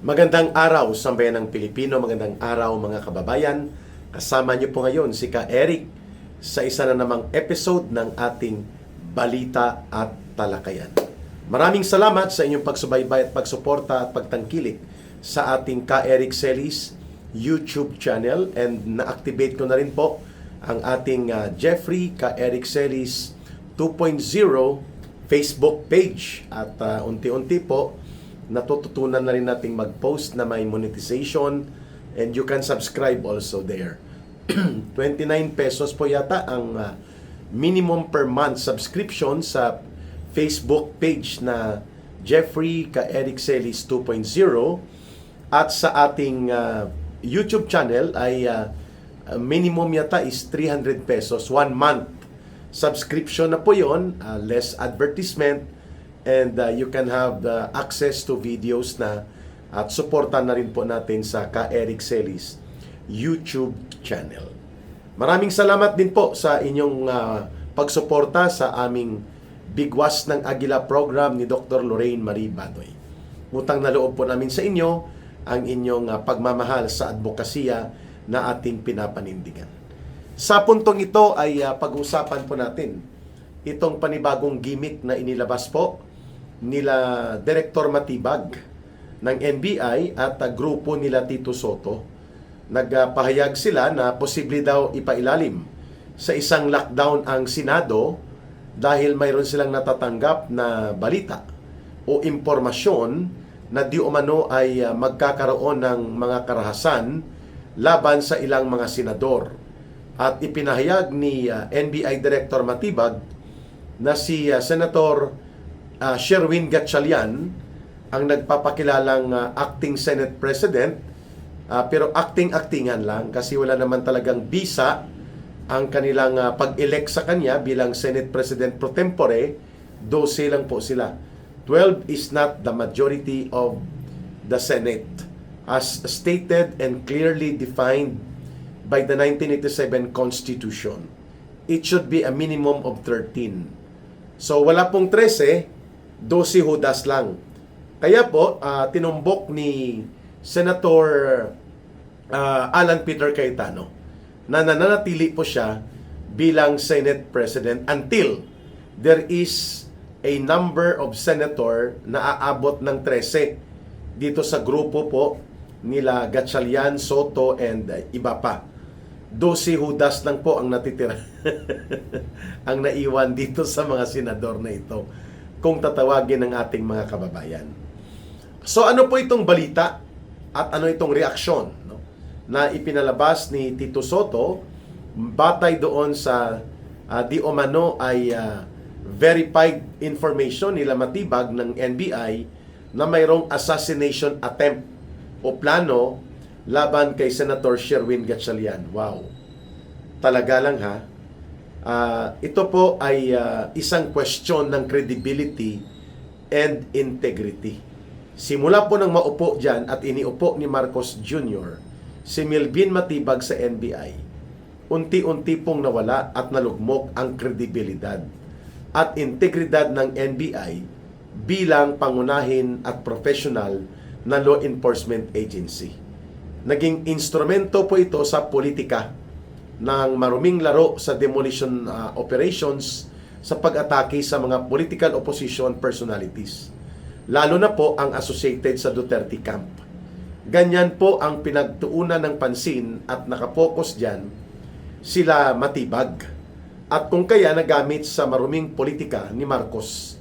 Magandang araw, sambayanang Pilipino. Magandang araw, mga kababayan. Kasama niyo po ngayon si Ka Eric sa isa na namang episode ng ating Balita at Talakayan. Maraming salamat sa inyong pagsubaybay at pagsuporta at pagtangkilik sa ating Ka Eric Celis YouTube channel, and na-activate ko na rin po ang ating Jeffrey Ka Eric Celis 2.0 Facebook page, at unti-unti po natututunan na rin nating mag-post na may monetization, and you can subscribe also there. 29 pesos po yata ang minimum per month subscription sa Facebook page na Jeffrey Ka Eric Celis 2.0, at sa ating YouTube channel ay minimum yata is 300 pesos 1 month subscription na po yon, less advertisement, and you can have the access to videos na, at suportan na rin po natin sa Ka Eric Celis YouTube channel. Maraming salamat din po sa inyong pagsuporta sa aming Bigwas ng Agila program ni Dr. Lorraine Marie Badoy. Utang na loob po namin sa inyo ang inyong pagmamahal sa advokasya na ating pinapanindigan. Sa puntong ito ay pag-usapan po natin itong panibagong gimmick na inilabas po nila Director Matibag ng NBI at grupo nila Tito Sotto. Nagpahayag sila na posible daw ipailalim sa isang lockdown ang Senado dahil mayroon silang natatanggap na balita o impormasyon na di umano ay magkakaroon ng mga karahasan laban sa ilang mga senador. At ipinahayag ni NBI Director Matibag na si Senator Sherwin Gatchalian ang nagpapakilalang acting Senate President, pero acting-actingan lang kasi wala naman talagang bisa ang kanilang pag-elect sa kanya bilang Senate President pro tempore. 12 lang po sila. 12 is not the majority of the Senate as stated and clearly defined by the 1987 Constitution. It should be a minimum of 13. So wala pong 13, 12 hudas lang. Kaya po, tinumbok ni Senator Alan Peter Cayetano na nananatili po siya bilang Senate President until there is a number of senator na aabot ng 13 dito sa grupo po nila Gatchalian, Sotto, and iba pa. 12 hudas lang po ang natitira ang naiwan dito sa mga senador na ito, kung tatawagin ng ating mga kababayan. So ano po itong balita at ano itong reaksyon, no, na ipinalabas ni Tito Sotto batay doon sa di umano ay verified information nila Matibag ng NBI na mayroong assassination attempt o plano laban kay Senator Sherwin Gatchalian. Wow! Talaga lang ha. Ito po ay isang question ng credibility and integrity. Simula po nang maupo dyan at iniupo ni Marcos Jr., si Melvin Matibag sa NBI, unti-unti pong nawala at nalugmok ang kredibilidad at integridad ng NBI bilang pangunahin at professional na law enforcement agency. Naging instrumento po ito sa politika ng maruming laro sa demolition operations sa pag-atake sa mga political opposition personalities, lalo na po ang associated sa Duterte camp. Ganyan po ang pinagtuunan ng pansin at nakapokus dyan sila Matibag, at kung kaya nagamit sa maruming politika ni Marcos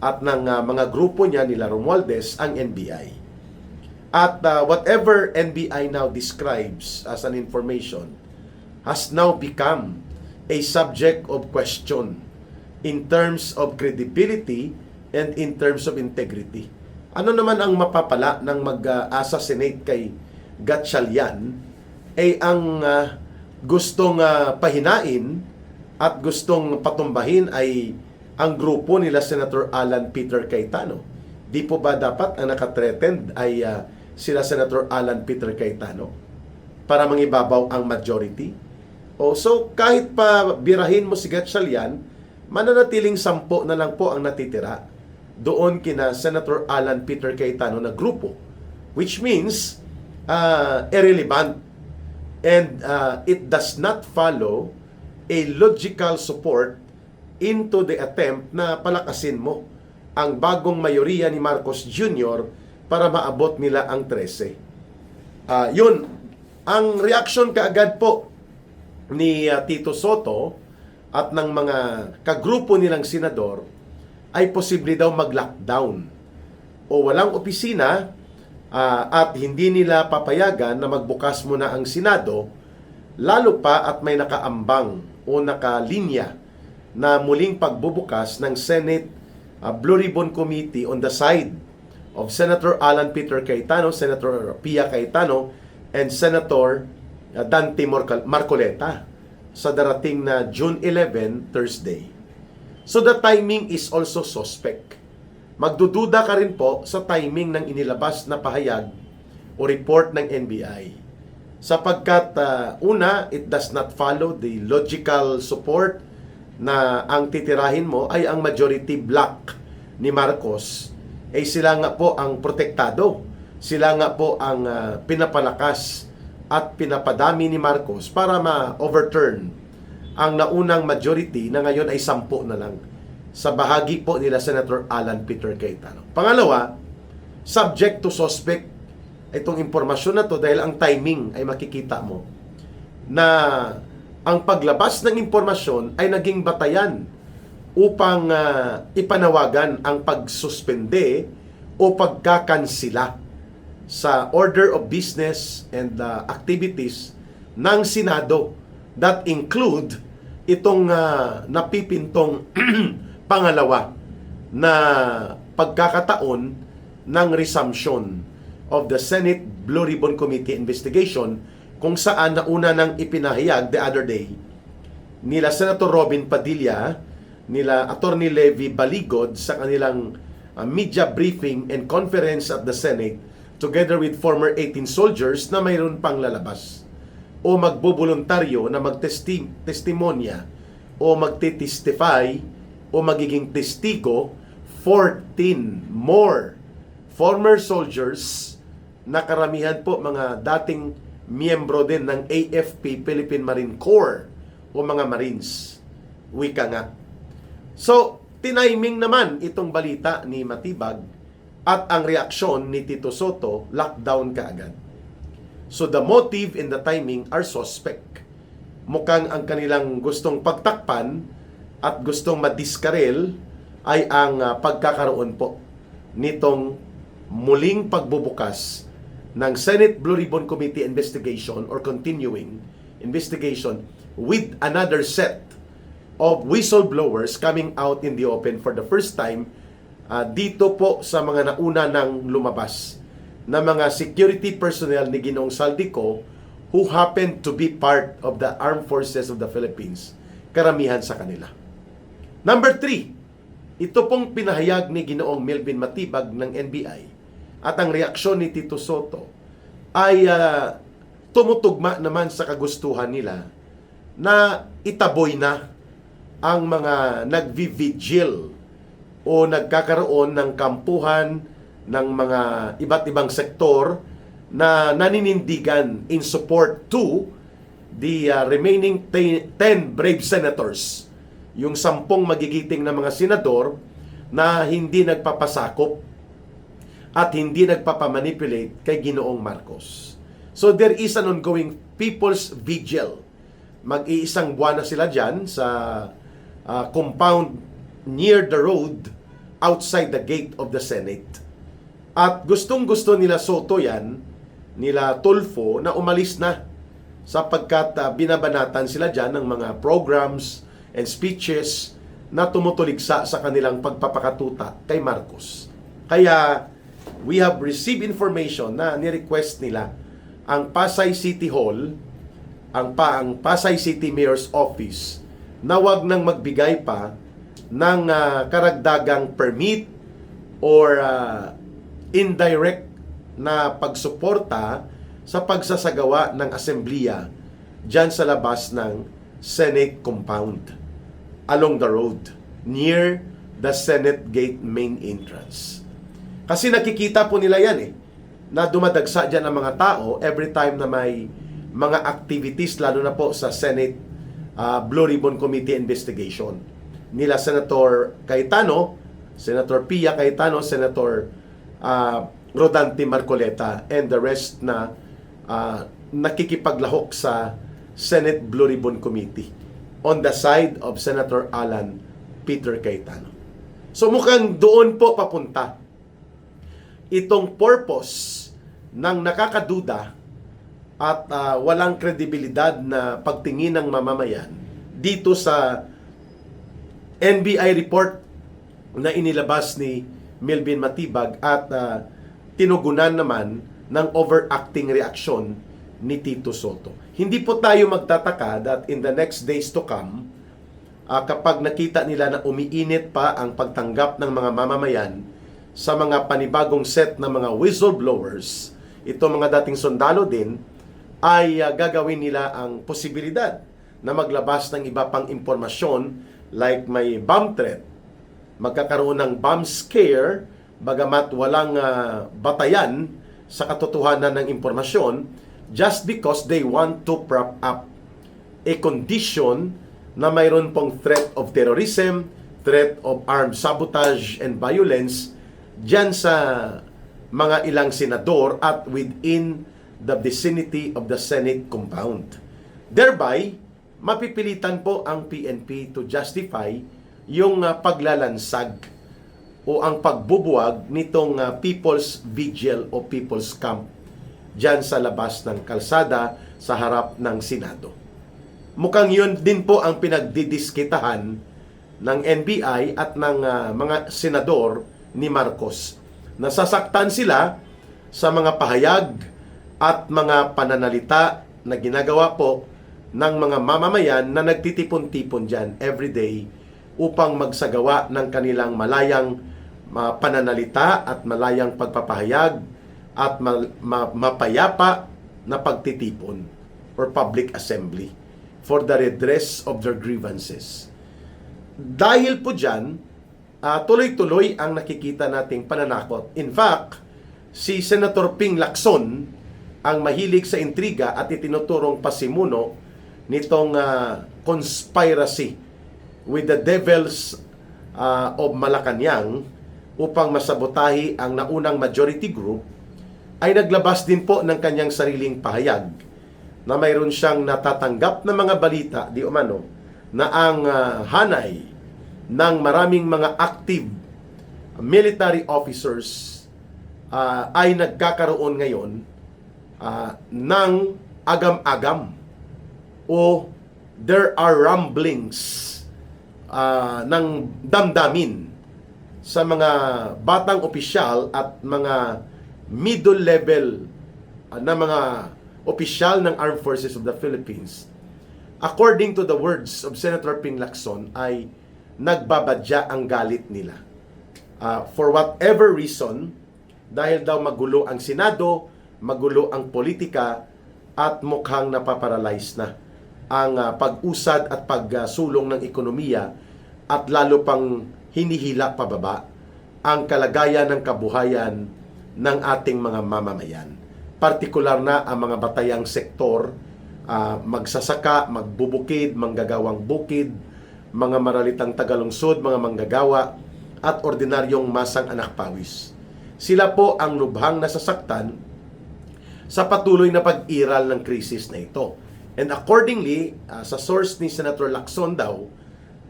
at ng mga grupo niya nila Romualdez ang NBI. At whatever NBI now describes as an information has now become a subject of question in terms of credibility and in terms of integrity. Ano naman ang mapapala ng mag-assassinate kay Gatchalian ay ang gustong pahinain at gustong patumbahin ay ang grupo nila Senator Alan Peter Cayetano. Di po ba dapat ang nakathreatened ay sila Senator Alan Peter Cayetano para mangibabaw ang majority? So kahit pa birahin mo si Gatchalian, mananatiling 10 na lang po ang natitira doon kina Senator Alan Peter Cayetano na grupo which means irrelevant, and it does not follow a logical support into the attempt na palakasin mo ang bagong mayoriya ni Marcos Jr. para maabot nila ang 13. Yun, ang reaction kaagad po ni Tito Soto at ng mga kagrupo nilang senador ay posible daw mag-lockdown o walang opisina at hindi nila papayagan na magbukas muna ang Senado, lalo pa at may nakaambang o nakalinya na muling pagbubukas ng Senate Blue Ribbon Committee on the side of Senator Alan Peter Cayetano, Senator Pia Cayetano, and Senator Dante Marcoleta sa darating na June 11, Thursday. So the timing is also suspect. Magdududa ka rin po sa timing ng inilabas na pahayag o report ng NBI. Sapagkat una, it does not follow the logical support na ang titirahin mo ay ang majority bloc ni Marcos, sila nga po ang protektado. Sila nga po ang pinapalakas at pinapadami ni Marcos para ma-overturn ang naunang majority na ngayon ay 10 na lang sa bahagi po nila Senator Alan Peter Cayetano. Pangalawa, subject to suspect itong impormasyon na to dahil ang timing ay makikita mo na ang paglabas ng impormasyon ay naging batayan upang ipanawagan ang pagsuspende o pagkakansila sa order of business and activities ng Senado that include itong napipintong pangalawa na pagkakataon ng resumption of the Senate Blue Ribbon Committee investigation, kung saan nauna nang ipinahayag the other day nila Senator Robin Padilla, nila Attorney Levy Baligod sa kanilang media briefing and conference at the Senate, together with former 18 soldiers na mayroon pang lalabas o magboboluntaryo na magtestimonya o magtitestify o magiging testigo. 14 more former soldiers na karamihan po mga dating miyembro din ng AFP, Philippine Marine Corps o mga Marines. Wika nga. So, tiniming naman itong balita ni Matibag at ang reaksyon ni Tito Soto, lockdown kaagad. So, the motive and the timing are suspect. Mukhang ang kanilang gustong pagtakpan at gustong madiskarel ay ang pagkakaroon po nitong muling pagbubukas ng Senate Blue Ribbon Committee investigation or continuing investigation with another set of whistleblowers coming out in the open for the first time dito po sa mga nauna nang lumabas na mga security personnel ni Ginoong Saldico who happen to be part of the Armed Forces of the Philippines. Karamihan sa kanila. Number 3, ito pong pinahayag ni Ginoong Melvin Matibag ng NBI at ang reaksyon ni Tito Soto ay tumutugma naman sa kagustuhan nila na itaboy na ang mga nagvi-vigil o nagkakaroon ng kampuhan ng mga iba't ibang sektor na naninindigan in support to the remaining 10 brave senators, yung 10 magigiting na mga senador na hindi nagpapasakop at hindi nagpapamanipulate kay Ginoong Marcos. So there is an ongoing people's vigil. Mag-iisang buwan na sila dyan sa compound near the road outside the gate of the Senate. At gustong-gusto nila Soto yan, nila Tulfo, na umalis na sapagkat binabanatan sila dyan ng mga programs and speeches na tumutuligsa sa kanilang pagpapakatuta kay Marcos. Kaya we have received information na ni-request nila ang Pasay City Hall, ang Pasay City Mayor's Office, na wag nang magbigay pa ng karagdagang permit or indirect na pagsuporta sa pagsasagawa ng assemblea dyan sa labas ng Senate compound along the road near the Senate gate main entrance. Kasi nakikita po nila yan na dumadagsa dyan ang mga tao every time na may mga activities, lalo na po sa Senate Blue Ribbon Committee investigation. Nila Senator Cayetano, Senator Pia Cayetano, Senator Rodante Marcoleta, and the rest na nakikipaglahok sa Senate Blue Ribbon Committee on the side of Senator Alan Peter Cayetano. So mukhang doon po papunta itong purpose ng nakakaduda at walang kredibilidad na pagtingin ng mamamayan dito sa NBI report na inilabas ni Melvin Matibag at tinugunan naman ng overacting reaksyon ni Tito Sotto. Hindi po tayo magtataka that in the next days to come, kapag nakita nila na umiinit pa ang pagtanggap ng mga mamamayan sa mga panibagong set ng mga whistleblowers, ito mga dating sundalo din, ay gagawin nila ang posibilidad na maglabas ng iba pang impormasyon like may bomb threat, magkakaroon ng bomb scare, bagamat walang batayan sa katotohanan ng impormasyon, just because they want to prop up a condition na mayroon pong threat of terrorism, threat of armed sabotage and violence dyan sa mga ilang senador at within the vicinity of the Senate compound. Thereby, mapipilitan po ang PNP to justify yung paglalansag o ang pagbubuwag nitong People's Vigil o People's Camp dyan sa labas ng kalsada sa harap ng Senado. Mukhang yun din po ang pinagdidiskitahan ng NBI at ng mga senador ni Marcos. Nasasaktan sila sa mga pahayag at mga pananalita na ginagawa po ng mga mamamayan na nagtitipon-tipon dyan everyday upang magsagawa ng kanilang malayang pananalita at malayang pagpapahayag at mapayapa na pagtitipon or public assembly for the redress of their grievances. Dahil po dyan, tuloy-tuloy ang nakikita nating pananakot. In fact, si Senator Ping Lacson ang mahilig sa intriga at itinuturong pasimuno nitong conspiracy with the devils of Malacanang upang masabotahi ang naunang majority group, ay naglabas din po ng kanyang sariling pahayag na mayroon siyang natatanggap na mga balita di umano na ang hanay ng maraming mga active military officers ay nagkakaroon ngayon ng agam-agam o there are rumblings ng damdamin sa mga batang opisyal at mga middle level na mga opisyal ng Armed Forces of the Philippines. According to the words of Senator Ping Lacson, ay nagbabadya ang galit nila. For whatever reason, dahil daw magulo ang Senado, magulo ang politika, at mukhang napaparalyze na ang pag-usad at pagsulong ng ekonomiya at lalo pang hinihila pababa ang kalagayan ng kabuhayan ng ating mga mamamayan. Partikular na ang mga batayang sektor, magsasaka, magbubukid, manggagawang bukid, mga maralitang tagalungsod, mga manggagawa, at ordinaryong masang anak pawis. Sila po ang lubhang nasasaktan sa patuloy na pag-iral ng krisis na ito. And accordingly, sa source ni Senator Lacson daw,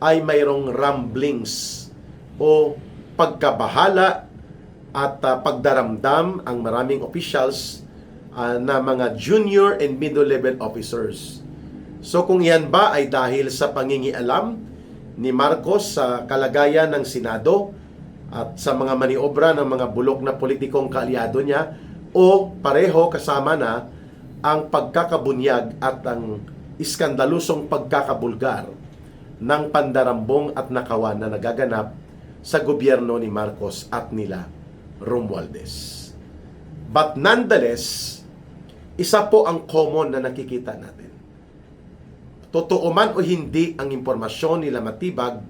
ay mayroong rumblings o pagkabahala at pagdaramdam ang maraming officials na mga junior and middle level officers. So kung yan ba ay dahil sa pangingialam ni Marcos sa kalagayan ng Senado at sa mga maniobra ng mga bulok na politikong kaalyado niya, o pareho kasama na ang pagkakabunyag at ang iskandalusong pagkakabulgar ng pandarambong at nakawan na nagaganap sa gobyerno ni Marcos at nila Romualdez. But nonetheless, isa po ang common na nakikita natin. Totoo man o hindi ang impormasyon nila Matibag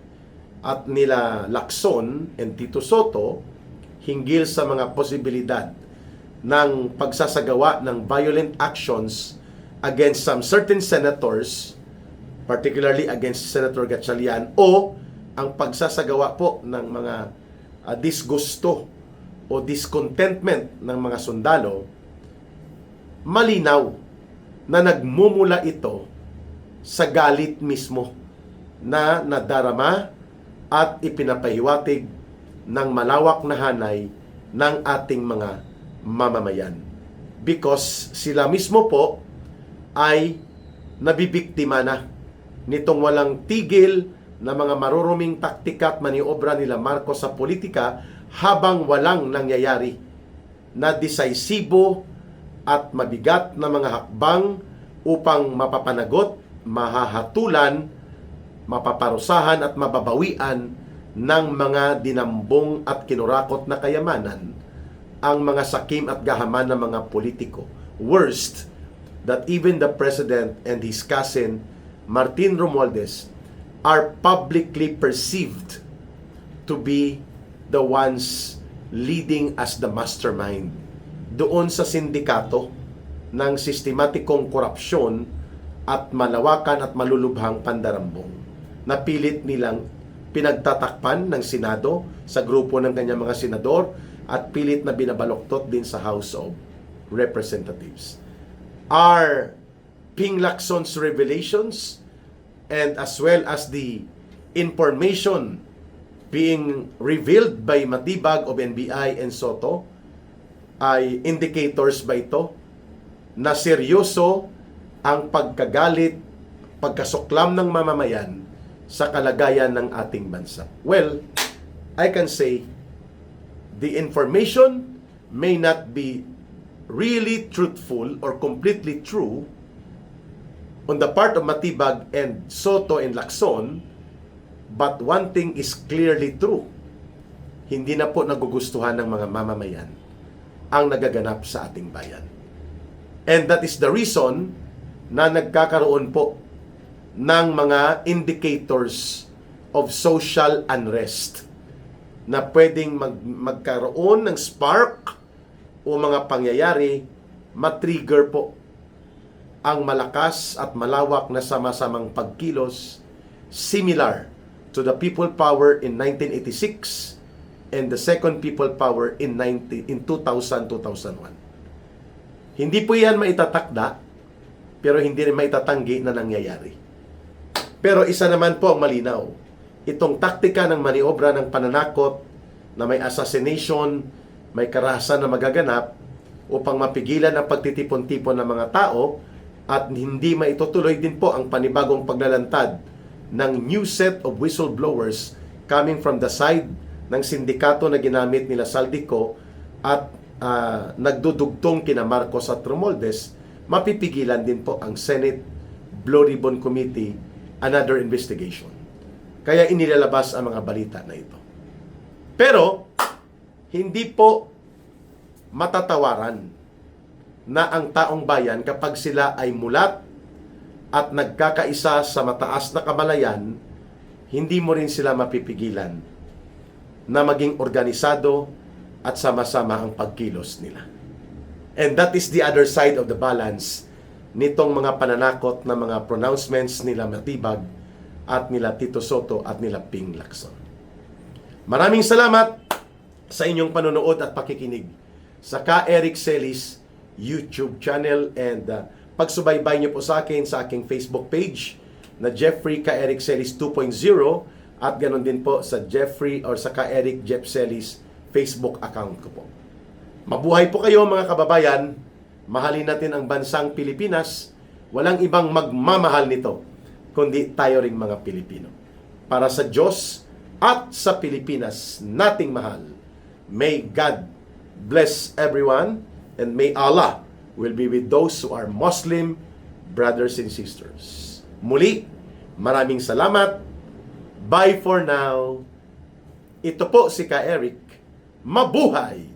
at nila Lacson and Tito Sotto hinggil sa mga posibilidad ng pagsasagawa ng violent actions against some certain senators, particularly against Senator Gatchalian, o ang pagsasagawa po ng mga disgusto o discontentment ng mga sundalo, malinaw na nagmumula ito sa galit mismo na nadarama at ipinapahiwatig ng malawak na hanay ng ating mga mamamayan. Because sila mismo po ay nabibiktima na nitong walang tigil na mga maruruming taktika at maniobra nila Marcos sa politika habang walang nangyayari na decisibo at mabigat na mga hakbang upang mapapanagot, mahahatulan, mapaparusahan at mababawian ng mga dinambong at kinurakot na kayamanan ang mga sakim at gahaman ng mga politiko. Worst, that even the President and his cousin Martin Romualdez are publicly perceived to be the ones leading as the mastermind doon sa sindikato ng sistematikong korupsyon at malawakan at malulubhang pandarambong na pilit nilang pinagtatakpan ng Senado sa grupo ng kanyang mga senador at pilit na binabaloktot din sa House of Representatives. Are Ping Lacson's revelations and as well as the information being revealed by Matibag of NBI and Soto ay indicators ba ito na seryoso ang pagkagalit, pagkasuklam ng mamamayan sa kalagayan ng ating bansa? Well, I can say the information may not be really truthful or completely true on the part of Matibag and Soto and Lacson, but one thing is clearly true. Hindi na po nagugustuhan ng mga mamamayan ang nagaganap sa ating bayan. And that is the reason na nagkakaroon po ng mga indicators of social unrest na pwedeng magkaroon ng spark o mga pangyayari matrigger po ang malakas at malawak na sama-samang pagkilos similar to the people power in 1986 and the second people power in 2000-2001. Hindi po yan maitatakda, pero hindi rin maitatanggi na nangyayari. Pero isa naman po ang malinaw, itong taktika ng maniobra ng pananakot na may assassination, may karahasan na magaganap upang mapigilan ang pagtitipon-tipon ng mga tao at hindi maitutuloy din po ang panibagong paglalantad ng new set of whistleblowers coming from the side ng sindikato na ginamit nila Saldico at nagdudugtong kina Marcos at Romualdez, mapipigilan din po ang Senate Blue Ribbon Committee another investigation. Kaya inilalabas ang mga balita na ito. Pero, hindi po matatawaran na ang taong bayan kapag sila ay mulat at nagkakaisa sa mataas na kamalayan, hindi mo rin sila mapipigilan na maging organisado at sama-sama ang pagkilos nila. And that is the other side of the balance nitong mga pananakot na mga pronouncements nila Matibag at nila Tito Soto at nila Ping Lacson. Maraming salamat sa inyong panonood at pakikinig sa Ka Eric Celis YouTube channel and pagsubaybay niyo po sa akin sa aking Facebook page na Jeffrey Ka Eric Celis 2.0 at ganoon din po sa Jeffrey or sa Ka Eric Jeff Celis Facebook account ko po. Mabuhay po kayo mga kababayan. Mahalin natin ang bansang Pilipinas. Walang ibang magmamahal nito kundi tayo ring mga Pilipino. Para sa Diyos at sa Pilipinas nating mahal. May God bless everyone and may Allah will be with those who are Muslim brothers and sisters. Muli, maraming salamat. Bye for now. Ito po si Ka Eric. Mabuhay!